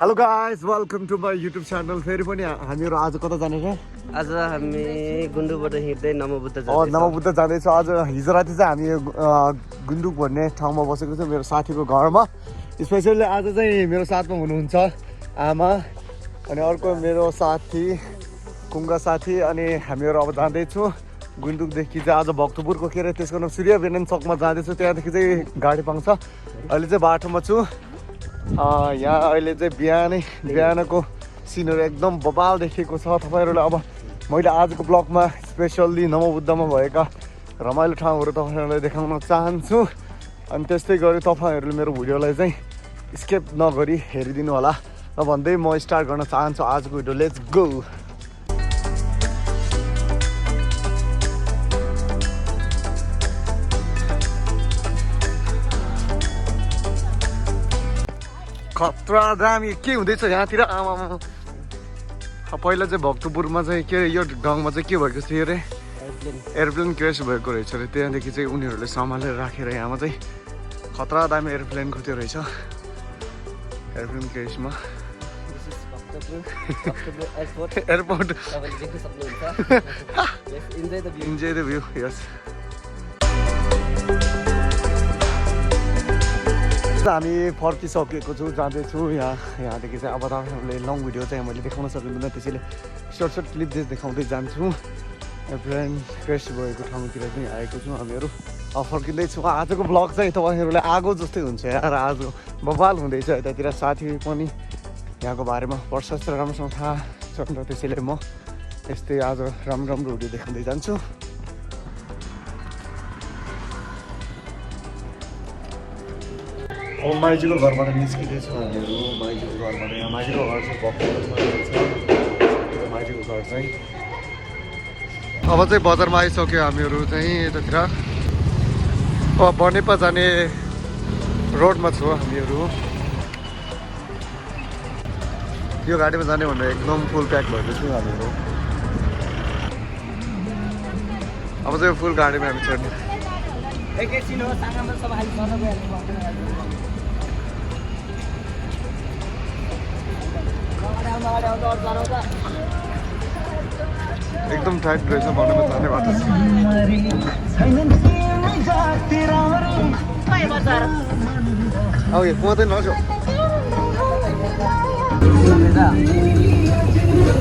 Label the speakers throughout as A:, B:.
A: Hello guys welcome to my YouTube channel. फेरि पनि हामीहरू आज कता जाने छ?
B: आज हामी गुन्डुबाट हिँड्दै नमो बुद्ध
A: नमो बुद्ध जाँदैछ। आज हिजो राति चाहिँ हामी गुन्डुक भन्ने ठाउँमा बसेको छौँ मेरो साथीको घरमा। स्पेसली आज चाहिँ मेरो साथमा हुनुहुन्छ आमा अनि अर्को मेरो साथी कुङ्गा साथी अनि हामीहरू अब जाँदैछौँ गुन्डुकदेखि चाहिँ आज भक्तपुरको के अरे त्यसको नाम सूर्य बेनन चकमा जाँदैछु। त्यहाँदेखि चाहिँ गाडी पाउँछ। अहिले चाहिँ बाटोमा छु। यहाँ अहिले चाहिँ बिहानको सिनहरू एकदम बबाल देखेको छ तपाईँहरूले। अब मैले आजको ब्लगमा स्पेसल्ली नमो बुद्धमा भएका रमाइलो ठाउँहरू तपाईँहरूलाई देखाउन चाहन्छु। अनि त्यस्तै गरी तपाईँहरूले मेरो भिडियोलाई चाहिँ स्किप नगरी हेरिदिनु होला भन्दै म स्टार्ट गर्न चाहन्छु आजको भिडियो। Let's go. खतरा दामी के हुँदैछ यहाँतिर आमा। पहिला चाहिँ भक्तपुरमा चाहिँ के यो ठाउँमा चाहिँ के भएको थियो अरे एयरप्लेन क्रास भएको रहेछ अरे। त्यहाँदेखि चाहिँ उनीहरूले सम्हालेर राखेर यहाँमा चाहिँ खतरा दामी एयरप्लेन थियो रहेछ। एयरप्लेन क्रासमा airport enjoy the view. Yes हामी फर्किसकेको छु जाँदैछु यहाँदेखि चाहिँ। अब तपाईँहरूले लङ भिडियो चाहिँ मैले देखाउन सकिँदैन त्यसैले सर्ट क्लिप चाहिँ देखाउँदै जान्छु। एयरप्लेन क्रास भएको ठाउँतिर चाहिँ आएको छु हामीहरू। अब फर्किँदैछु। आजको ब्लग चाहिँ तपाईँहरूलाई आगो जस्तै हुन्छ यार। आज बवाल हुँदैछ यतातिर। साथी पनि यहाँको बारेमा प्रशस्त राम्रोसँग थाहा छ नि त त्यसैले म यस्तै आज राम्रो भिडियो देखाउँदै जान्छु। अब माइजीको घरबाट निस्किँदैछौँ हामीहरू। माइजीको घरबाट यहाँ माइजीको घर चाहिँ भक्तपुरमा छ। माइजीको घर चाहिँ अब चाहिँ बजारमा आइसक्यो हामीहरू चाहिँ यतातिर। अब बनेपा जाने रोडमा छौँ हामीहरू। यो गाडीमा जाने भनेर एकदम फुल प्याक भएको छु हामीहरू। अब चाहिँ फुल गाडीमा हामी चढ्ने। एकदम टाइट रहेछ बनाउन जाने बाटो छ। अब यो कुमाउँदै नजाऊ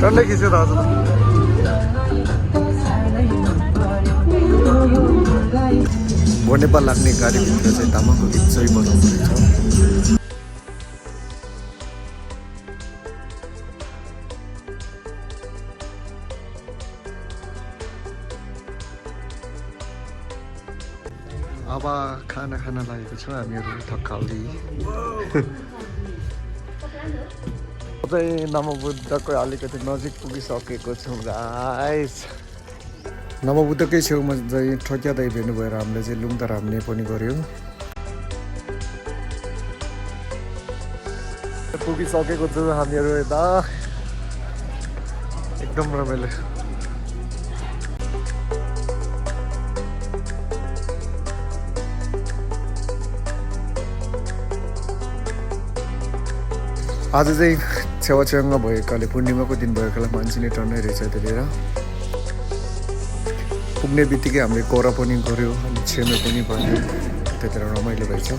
A: टन्नै खिच्यो त आज त। नेपाल लाग्ने गाडीभित्र चाहिँ तामाङको गीत चाहिँ बजाउनु रहेछ। अब खाना खान लागेको छौँ हामीहरू थकाली। चाहिँ नमो बुद्धको अलिकति नजिक पुगिसकेको छौँ गाइस। नमो बुद्धकै छेउमा चाहिँ ठोक्यादै भेट्नु भएर हामीले चाहिँ लुङदर हाम्ने पनि गऱ्यौँ। पुगिसकेको छु हामीहरू यता। एकदम रमाइलो। आज चाहिँ छेउछाउमा भएकाले पूर्णिमाको दिन भएकाले मान्छे नै टन्नै रहेछ त्यतिखेर। पुग्ने बित्तिकै हामीले कोरा पनि गऱ्यो अनि छेमे पनि भयो। त्यतिखेर रमाइलो रहेछ।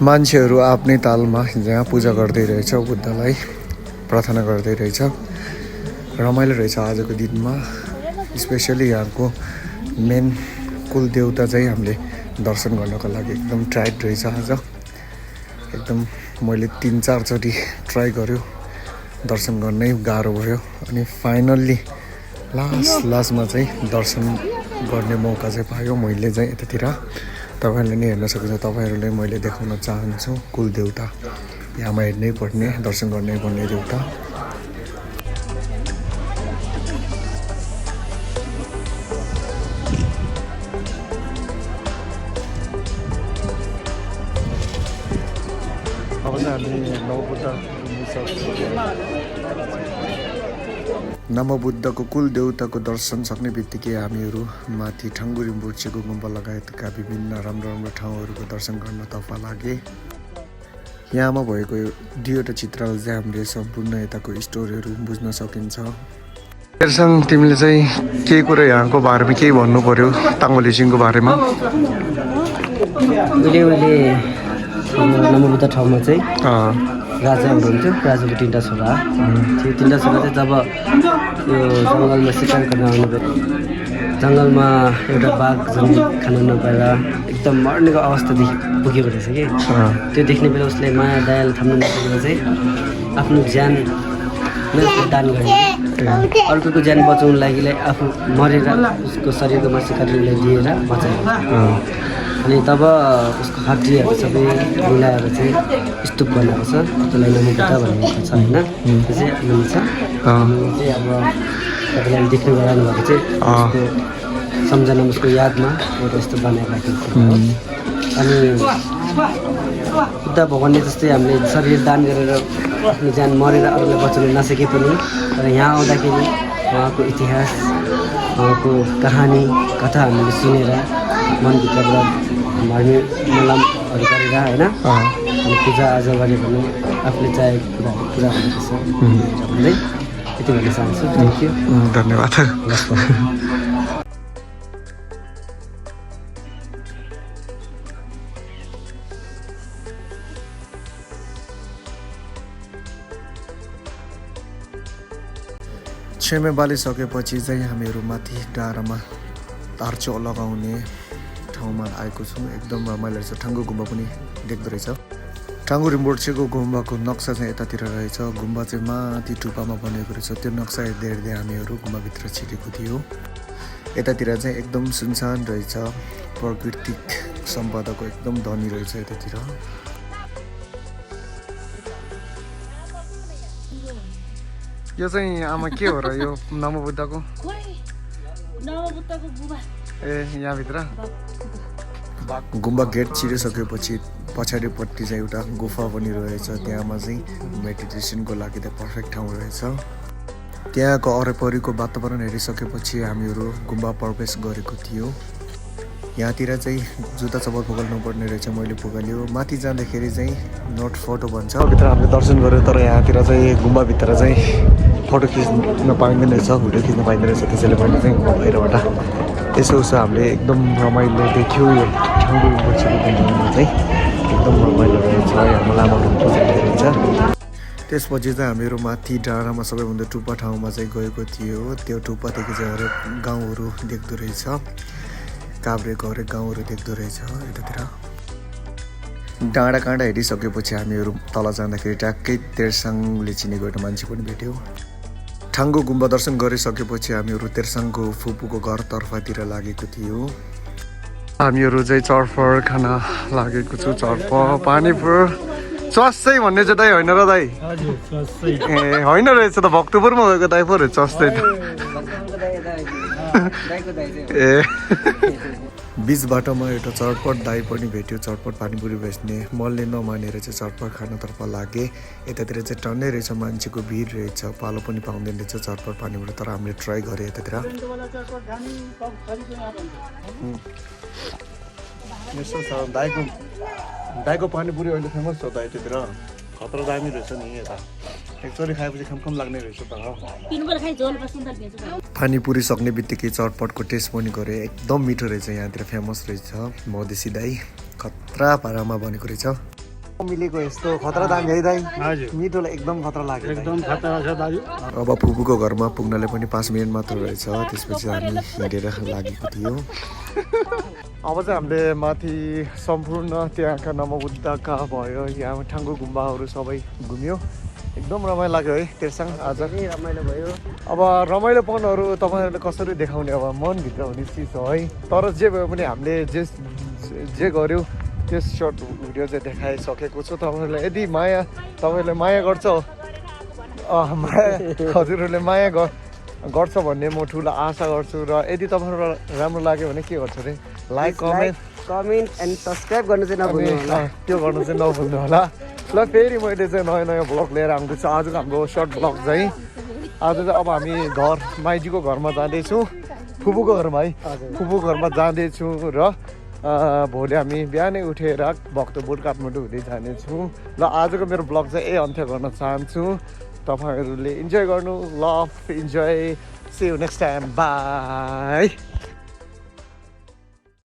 A: मान्छेहरू आफ्नै तालमा जहाँ पूजा गर्दै रहेछ बुद्धलाई प्रार्थना गर्दै रहेछ। रमाइलो रहेछ आजको दिनमा। स्पेसली यहाँको मेन कुलदेवता चाहिँ हामीले दर्शन गर्नको लागि एकदम टाइट रहेछ आज। एकदम मैले 3-4 चोटि ट्राई गर्यो दर्शन गर्नै गाह्रो भयो। अनि फाइनल्ली लास्टमा चाहिँ दर्शन गर्ने मौका चाहिँ पायो मैले चाहिँ यतातिर। तपाईँहरूले नि हेर्न सक्नुहुन्छ। तपाईँहरूले मैले देखाउन चाहन्छु कुलदेवता यहाँमा हेर्नै पर्ने दर्शन गर्नै पर्ने देवता। अब चाहिँ हामी नमो बुद्ध नमो बुद्धको कुल देउताको दर्शन सक्ने बित्तिकै हामीहरू माथि ठाङ्गु रिम्पोछेको गुम्बा लगायतका विभिन्न राम्रो राम्रो ठाउँहरूको दर्शन गर्न तर्फ लागे। यहाँमा भएको दुईवटा चित्रले चाहिँ हामीले सम्पूर्ण यताको स्टोरीहरू बुझ्न सकिन्छ। तेर्साङ तिमीले चाहिँ केही कुरा यहाँको बारेमा केही भन्नु पर्यो ताङ्गो लिसिङको बारेमा।
B: उहिले नमो बुद्ध ठाउँमा चाहिँ राजा हुनुहुन्थ्यो। राजाको 3टा छोरा थियो। 3टा छोरा चाहिँ जब यो जङ्गलमा शिकार गर्न आउनुभयो, जङ्गलमा एउटा बाघ जङ्गली खान नपाएर एकदम मर्नेको अवस्थादेखि पुगेको रहेछ कि त्यो देख्ने बेला उसले माया दयाल थाम्नु नसकेर चाहिँ आफ्नो ज्यान दान गर्ने, अर्कोको ज्यान बचाउनु लागि आफू मरेर उसको शरीरको मासु काटेर दिएर बचायो। अनि तब उसको हड्डीहरू सबै मिलाएर चाहिँ स्तूप बनाएको छ, त्यसलाई नमो बुद्ध भनेको छ होइन। त्यो चाहिँ लिन्छ चाहिँ अब तपाईँले देख्नु गराउनु भएको चाहिँ उसको सम्झना उसको यादमा एउटा यस्तो बनाएर राखेको छ। अनि बुद्ध भगवान्ले जस्तै हामीले शरीर दान गरेर आफ्नो ज्यान मरेर अरूलाई बचाउन नसके पनि तर यहाँ आउँदाखेरि उहाँको इतिहास, उहाँको कहानी कथा हामीले सुनेर मनभित्रबाट मर्ने मलमहरू गरेर होइन अनि पूजाआजा गऱ्यो भने आफूले चाहेको कुराहरू पुरा हुँदछ भन्दै यति भन्न चाहन्छु। थ्याङ्क यू,
A: धन्यवाद। छेमे बालिसकेपछि चाहिँ हामीहरू माथि डाँडामा तार्चो लगाउने ठाउँमा आएको छौँ। एकदम रमाइलो रहेछ। ठाङ्गु गुम्बा पनि देख्दो रहेछ। ठाङ्गु रिम्पोछेको गुम्बाको नक्सा चाहिँ यतातिर रहेछ। गुम्बा चाहिँ माथि टुप्पामा बनेको रहेछ। त्यो नक्सा हेर्दै हेर्दै हामीहरू गुम्बाभित्र छिरेको थियो। यतातिर चाहिँ एकदम सुनसान रहेछ। प्राकृतिक सम्पदाको एकदम धनी रहेछ यतातिर। यो चाहिँ आमा के हो र यो नमो बुद्धको? ए यहाँभित्र गुम्बा गेट छिरिसकेपछि पछाडिपट्टि चाहिँ एउटा गुफा पनि रहेछ। त्यहाँमा चाहिँ मेडिटेसनको लागि त पर्फेक्ट ठाउँ रहेछ। त्यहाँको वरिपरिको वातावरण हेरिसकेपछि हामीहरू गुम्बा प्रवेश गरेको थियो। यहाँतिर चाहिँ जुत्ता चप्पल पुगाल्नुपर्ने रहेछ। मैले पुगाल्यो। माथि जाँदाखेरि चाहिँ नट फोटो भन्छ। भित्र हामीले दर्शन गऱ्यो तर यहाँतिर चाहिँ गुम्बाभित्र चाहिँ फोटो खिच्न पाइँदैन रहेछ, भिडियो खिच्न पाइँदैन रहेछ। त्यसैले मैले चाहिँ बाहिरबाट यसो उसो हामीले एकदम रमाइलो देख्यो। यो ठाउँको गुम्बामा चाहिँ एकदम रमाइलो रहेछ। यहाँ लामाहरू पूजा रहेछ। त्यसपछि चाहिँ हामीहरू माथि डाँडामा सबैभन्दा टुप्पा ठाउँमा चाहिँ गएको थियो। त्यो टुप्पादेखि चाहिँ हरेक गाउँहरू देख्दो रहेछ। काभ्रेको हरेक गाउँहरू देख्दो रहेछ यतातिर। डाँडा काँडा हेरिसकेपछि हामीहरू तल जाँदाखेरि ट्याक्कै तेर्साङले चिनेको एउटा मान्छे पनि भेट्यौँ। ठाङ्गु गुम्बा दर्शन गरिसकेपछि हामीहरू तेर्साङको फुपूको घरतर्फतिर लागेको थियो। हामीहरू चाहिँ चर्फर खान लागेको छु। चर्फ पानीपुर चस्दै भन्ने चाहिँ दाइ होइन र दाइ? ए होइन रहेछ त, भक्तपुरमा गएको दाइ पो रहेछ चस्दै त। ए बिच बाटोमा एउटा चटपट दाई पनि भेट्यो। चटपट पानीपुरी बेच्ने। मैले नमानेर चाहिँ चटपट खानतर्फ लागेँ। यतातिर चाहिँ टन्नै रहेछ, मान्छेको भिड रहेछ। पालो पनि पाउँदैन रहेछ चटपट पानीपुरी, तर हामीले ट्राई गरेँ यतातिर। यस्तो छ दाईको पानीपुरी अहिले फेमस छ दाइतिर। खतरा दामी रहेछ नि। यता एकचोटि खाएपछि खमखम लाग्ने रहेछ त। पानीपुरी सक्ने बित्तिकै चटपटको टेस्ट पनि गरेँ। एकदम मिठो रहेछ। यहाँतिर फेमस रहेछ। मधेसी दाई खतरा पारामा बनेको रहेछ। मिलेको यस्तो खतरा दामी है दाई? हजुर, मिठोलाई एकदम खतरा लाग्यो। एकदम खतरा छ दाइ। अब फुपूको घरमा पुग्नलाई पनि 5 मिनट मात्र रहेछ। त्यसपछि हामी हिँडेर लागेको थियो। अब चाहिँ हामीले माथि सम्पूर्ण त्यहाँका नमो बुद्धका भयो, यहाँ ठाङ्गु गुम्बाहरू सबै घुम्यो। एकदम रमाइलो लाग्यो है तेर्साङ। आज रमाइलो भयो। अब रमाइलोपनहरू तपाईँहरूले कसरी देखाउने अब मनभित्र हुने चिज हो है। तर जे भयो पनि हामीले जे गर्यो त्यस सर्ट भिडियो चाहिँ देखाइसकेको छु। तपाईँहरूलाई यदि तपाईँहरूले माया गर्छ, माया हजुरहरूले माया गर्छ भन्ने म ठुलो आशा गर्छु। र यदि तपाईँहरूलाई राम्रो लाग्यो भने के गर्छ अरे? लाइक कमेन्ट एन्ड सब्सक्राइब गर्नु चाहिँ नभुल्नु होला। त्यो गर्नु चाहिँ नभुल्नु होला। ल फेरि मैले चाहिँ नयाँ भ्लग लिएर आउँदैछु। आजको हाम्रो सर्ट भ्लग चाहिँ आज चाहिँ अब हामी घर माइजीको घरमा जाँदैछौँ फुपूको घरमा है फुपूको घरमा जाँदैछौँ र भोलि हामी बिहानै उठेर भक्तपुर काठमाडौँ हुँदै जानेछौँ ल आजको मेरो ब्लग चाहिँ अन्त्य गर्न चाहन्छु तपाईँहरूले इन्जोय गर्नु love enjoy see you next time by